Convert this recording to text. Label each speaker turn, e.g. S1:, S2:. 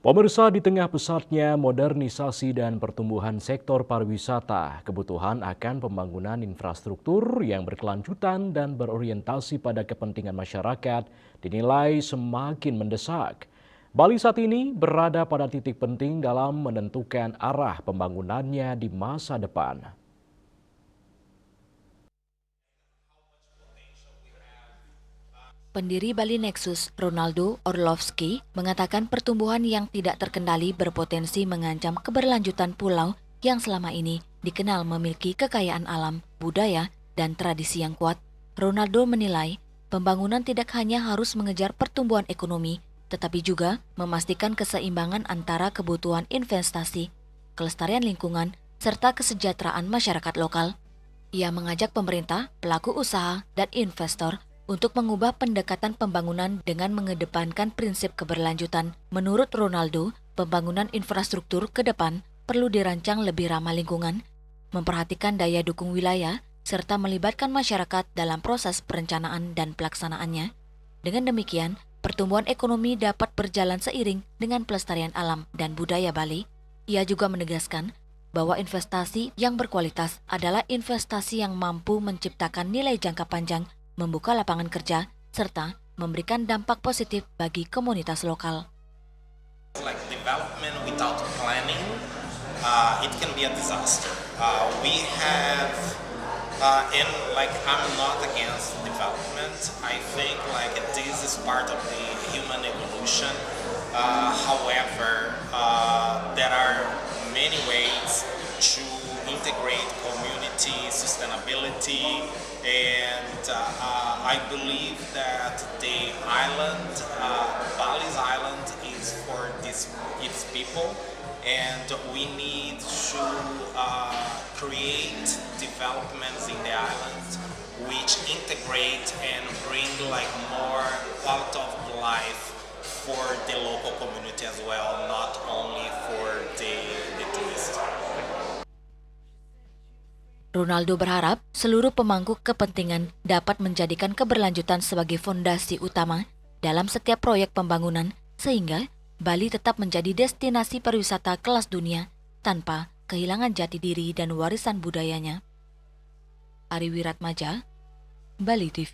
S1: Pemirsa, di tengah pesatnya modernisasi dan pertumbuhan sektor pariwisata, kebutuhan akan pembangunan infrastruktur yang berkelanjutan dan berorientasi pada kepentingan masyarakat dinilai semakin mendesak. Bali saat ini berada pada titik penting dalam menentukan arah pembangunannya di masa depan.
S2: Pendiri Bali Nexus, Ronaldo Orlovsky, mengatakan pertumbuhan yang tidak terkendali berpotensi mengancam keberlanjutan pulau yang selama ini dikenal memiliki kekayaan alam, budaya, dan tradisi yang kuat. Ronaldo menilai, pembangunan tidak hanya harus mengejar pertumbuhan ekonomi, tetapi juga memastikan keseimbangan antara kebutuhan investasi, kelestarian lingkungan, serta kesejahteraan masyarakat lokal. Ia mengajak pemerintah, pelaku usaha, dan investor untuk mengubah pendekatan pembangunan dengan mengedepankan prinsip keberlanjutan. Menurut Ronaldo, pembangunan infrastruktur ke depan perlu dirancang lebih ramah lingkungan, memperhatikan daya dukung wilayah, serta melibatkan masyarakat dalam proses perencanaan dan pelaksanaannya. Dengan demikian, pertumbuhan ekonomi dapat berjalan seiring dengan pelestarian alam dan budaya Bali. Ia juga menegaskan bahwa investasi yang berkualitas adalah investasi yang mampu menciptakan nilai jangka panjang, membuka lapangan kerja, serta memberikan dampak positif bagi komunitas lokal.
S3: Like development without planning, it can be a disaster. We have, and like I'm not against development. I think like this is part of the human evolution. However, there are many ways to integrate community sustainability, and I believe that the island, Bali's island, is for its people, and we need to create developments in the island which integrate and bring like more quality of life for the local community as well, not only for the tourists.
S2: Ronaldo berharap seluruh pemangku kepentingan dapat menjadikan keberlanjutan sebagai fondasi utama dalam setiap proyek pembangunan sehingga Bali tetap menjadi destinasi pariwisata kelas dunia tanpa kehilangan jati diri dan warisan budayanya. Ari Wiratmaja, Bali TV.